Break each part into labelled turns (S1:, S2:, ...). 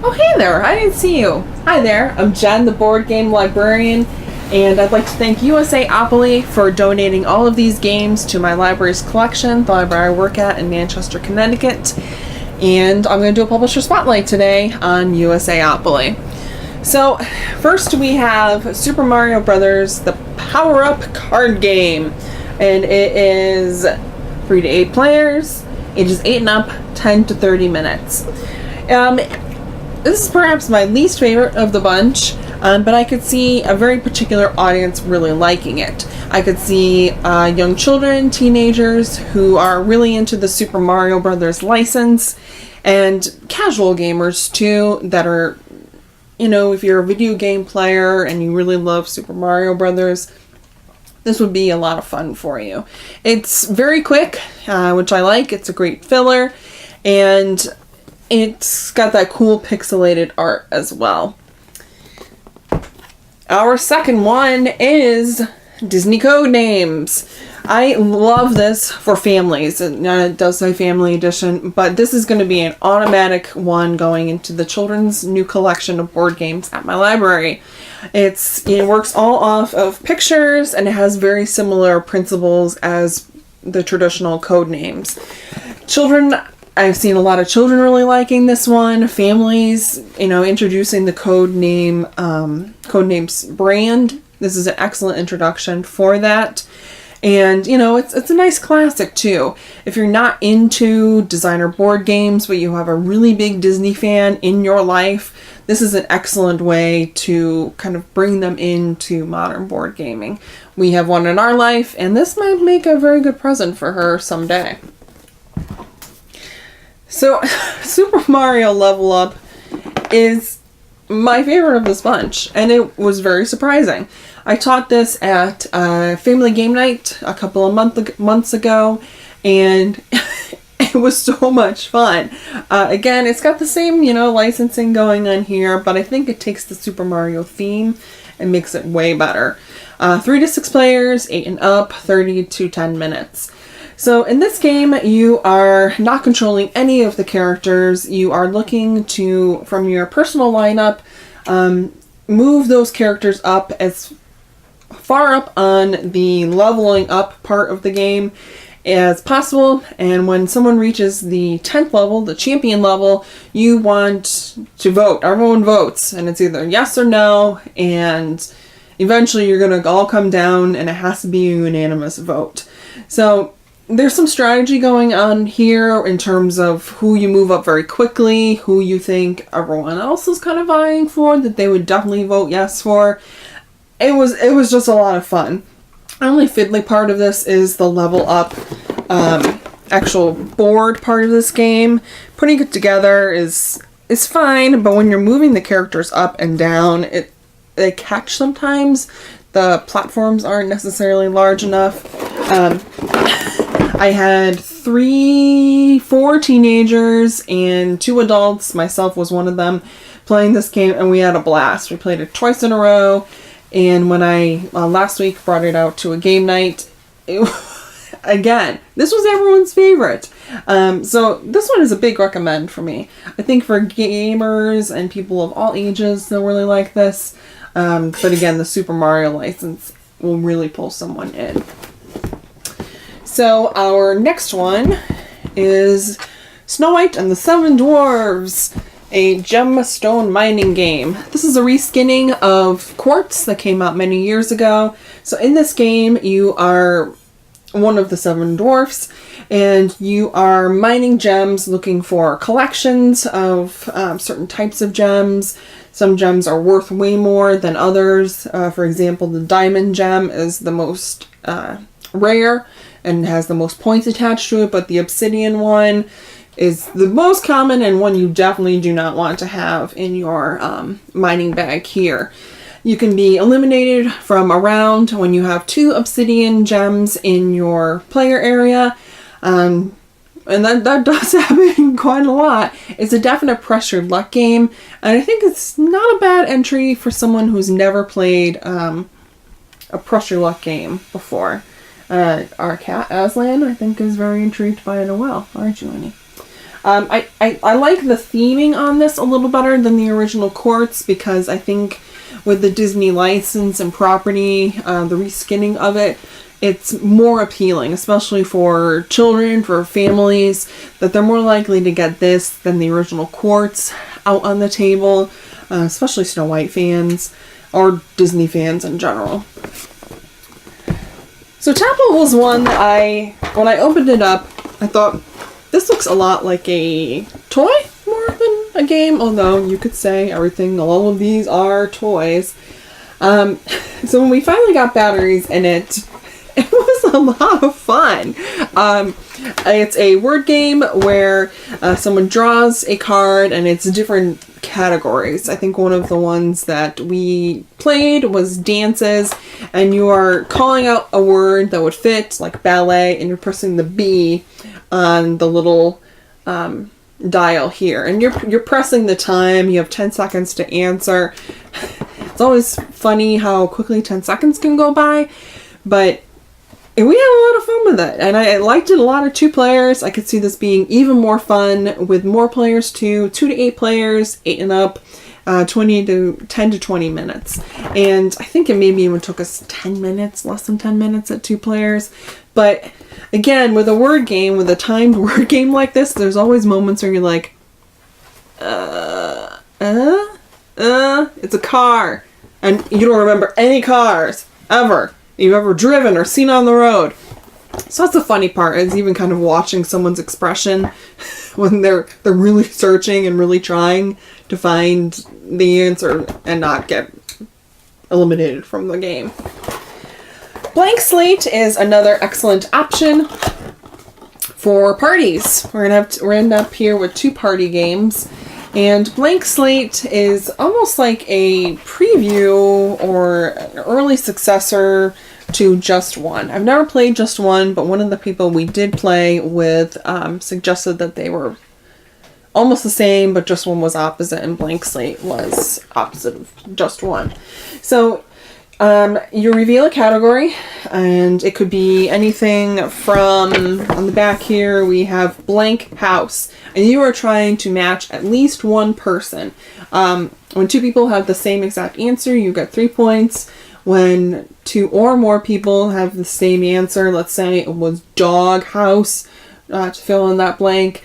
S1: Oh, hey there, I didn't see you. Hi there, I'm Jen, the board game librarian, and I'd like to thank USAopoly for donating all of these games to my library's collection, the library I work at in Manchester, Connecticut. And I'm going to do a publisher spotlight today on USAopoly. So, first we have Super Mario Brothers, the Power Up card game. And it is 3 to 8 players, ages 8 and up, 10 to 30 minutes. This is perhaps my least favorite of the bunch, but I could see a very particular audience really liking it. I could see young children, teenagers who are really into the Super Mario Brothers license, and casual gamers too that are, you know, if you're a video game player and you really love Super Mario Brothers, this would be a lot of fun for you. It's very quick, which I like. It's a great filler, and it's got that cool pixelated art as well. Our second one is Disney Codenames. I love this for families. It does say family edition, but this is going to be an automatic one going into the children's new collection of board games at my library. It works all off of pictures, and it has very similar principles as the traditional Codenames. I've seen a lot of children really liking this one. Families, introducing the Codenames brand. This is an excellent introduction for that. And, it's a nice classic, too. If you're not into designer board games, but you have a really big Disney fan in your life, this is an excellent way to kind of bring them into modern board gaming. We have one in our life, and this might make a very good present for her someday. So, Super Mario Level Up is my favorite of this bunch, and it was very surprising. I taught this at Family Game Night a couple of months ago, and it was so much fun. Again, it's got the same, licensing going on here, but I think it takes the Super Mario theme and makes it way better. 3 to 6 players, 8 and up, 30 to 10 minutes. So in this game, you are not controlling any of the characters. You are looking to, from your personal lineup, move those characters up as far up on the leveling up part of the game as possible. And when someone reaches the 10th level, the champion level, you want to vote. Everyone votes, and it's either yes or no, and eventually you're going to all come down, and it has to be a unanimous vote. So there's some strategy going on here in terms of who you move up very quickly, who you think everyone else is kind of vying for, that they would definitely vote yes for. It was just a lot of fun. The only fiddly part of this is the level up actual board part of this game. Putting it together is fine, but when you're moving the characters up and down, they catch sometimes. The platforms aren't necessarily large enough. I had 4 teenagers and 2 adults, myself was one of them, playing this game, and we had a blast. We played it twice in a row, and when I last week brought it out to a game night, again, this was everyone's favorite. So this one is a big recommend for me. I think for gamers and people of all ages, they'll really like this. But again, the Super Mario license will really pull someone in. So our next one is Snow White and the 7 Dwarfs, a gemstone mining game. This is a reskinning of Quartz that came out many years ago. So in this game, you are one of the 7 dwarfs, and you are mining gems looking for collections of certain types of gems. Some gems are worth way more than others. For example, the diamond gem is the most rare and has the most points attached to it, but the obsidian one is the most common and one you definitely do not want to have in your mining bag here. You can be eliminated from a round when you have 2 obsidian gems in your player area. And that does happen quite a lot. It's a definite pressured luck game, and I think it's not a bad entry for someone who's never played a pressure luck game before. Our cat, Aslan, I think is very intrigued by it as well, aren't you, Annie? I like the theming on this a little better than the original Courts, because I think with the Disney license and property, the reskinning of it, it's more appealing, especially for children, for families, that they're more likely to get this than the original Quartz out on the table, especially Snow White fans or Disney fans in general. So Chapel was one that when I opened it up, I thought, this looks a lot like a toy more than a game, although you could say all of these are toys. So when we finally got batteries in it, it was a lot of fun. It's a word game where someone draws a card and it's different categories. I think one of the ones that we played was dances, and you are calling out a word that would fit, like ballet, and you're pressing the B on the little dial here. And you're pressing the time. You have 10 seconds to answer. It's always funny how quickly 10 seconds can go by, but we had a lot of fun with it, and I liked it a lot of 2 players. I could see this being even more fun with more players too, 2 to 8 players, 8 and up, 10 to 20 minutes. And I think it maybe even took us 10 minutes, less than 10 minutes at 2 players. But again, with a word game, with a timed word game like this, there's always moments where you're like, it's a car. And you don't remember any cars, ever, you've ever driven or seen on the road. So that's the funny part, is even kind of watching someone's expression when they're really searching and really trying to find the answer and not get eliminated from the game. Blank Slate is another excellent option for parties. We're gonna end up here with 2 party games. And Blank Slate is almost like a preview or an early successor to Just One. I've never played Just One, but one of the people we did play with suggested that they were almost the same, but Just One was opposite and Blank Slate was opposite of Just One. So you reveal a category, and it could be anything from, on the back here, we have blank house, and you are trying to match at least one person. When 2 people have the same exact answer, you get 3 points. When 2 or more people have the same answer, let's say it was dog house, to fill in that blank,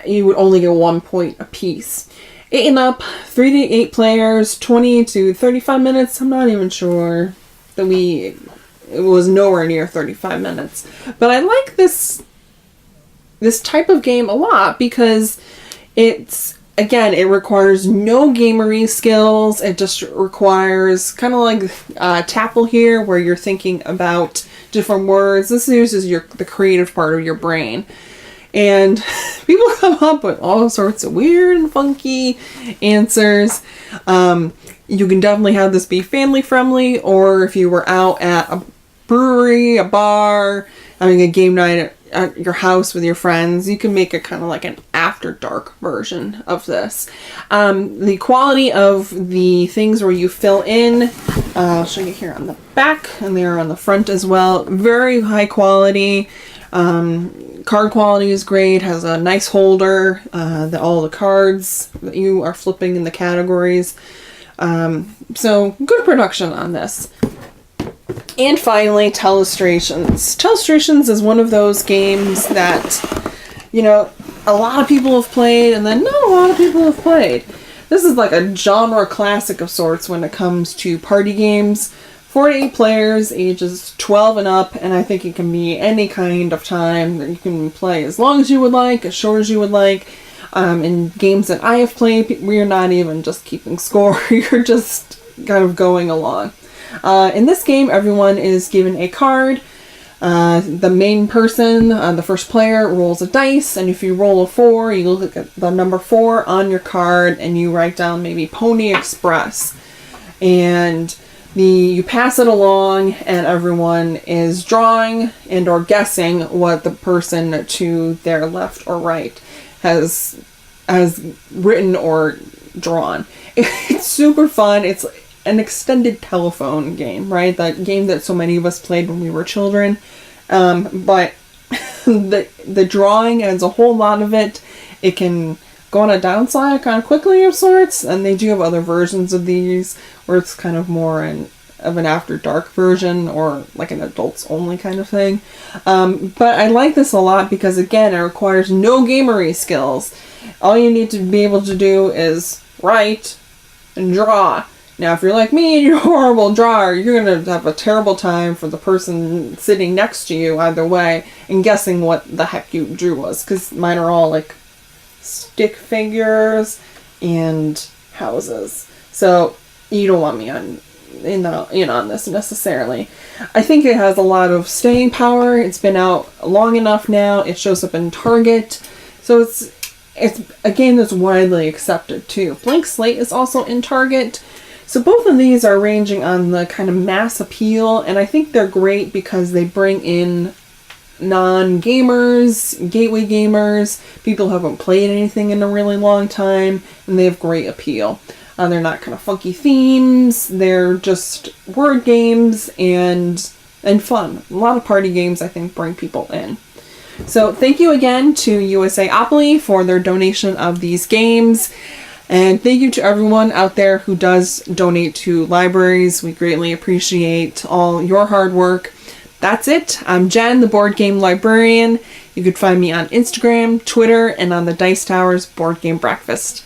S1: you would only get 1 point apiece. 8 and up, 3 to 8 players, 20 to 35 minutes. I'm not even sure that it was nowhere near 35 minutes. But I like this type of game a lot because it requires no gamery skills. It just requires kind of like Tapple here, where you're thinking about different words. This uses the creative part of your brain. And people come up with all sorts of weird and funky answers. You can definitely have this be family friendly, or if you were out at a brewery, a bar, having a game night at your house with your friends, you can make it kind of like an after dark version of this. The quality of the things where you fill in, I'll show you here on the back, and they're on the front as well. Very high quality. Card quality is great, has a nice holder, all the cards that you are flipping in the categories. So good production on this. And finally, Telestrations. Telestrations is one of those games that, a lot of people have played, and then not a lot of people have played. This is like a genre classic of sorts when it comes to party games. 4 to 8 players, ages 12 and up, and I think it can be any kind of time that you can play as long as you would like, as short as you would like. In games that I have played, we're not even just keeping score, you're just kind of going along. In this game, everyone is given a card. The main person, the first player, rolls a dice, and if you roll a 4, you look at the number 4 on your card, and you write down maybe Pony Express. And you pass it along, and everyone is drawing and or guessing what the person to their left or right has written or drawn. It's super fun. It's an extended telephone game, right? That game that so many of us played when we were children. But the drawing adds a whole lot of it. it can go on a downslide kind of quickly of sorts, and they do have other versions of these where it's kind of more of an after dark version or like an adults only kind of thing. But I like this a lot because, again, it requires no gamery skills. All you need to be able to do is write and draw. Now, if you're like me and you're a horrible drawer, you're going to have a terrible time for the person sitting next to you either way and guessing what the heck you drew was, because mine are all like stick figures and houses. So you don't want me in on this necessarily. I think it has a lot of staying power. It's been out long enough now. It shows up in Target. So it's a game that's widely accepted too. Blank Slate is also in Target. So both of these are ranging on the kind of mass appeal, and I think they're great because they bring in non-gamers, gateway gamers, people who haven't played anything in a really long time, and they have great appeal. They're not kind of funky themes, they're just word games and fun. A lot of party games, I think, bring people in. So thank you again to USAopoly for their donation of these games. And thank you to everyone out there who does donate to libraries. We greatly appreciate all your hard work. That's it. I'm Jen, the Board Game Librarian. You could find me on Instagram, Twitter, and on the Dice Towers Board Game Breakfast.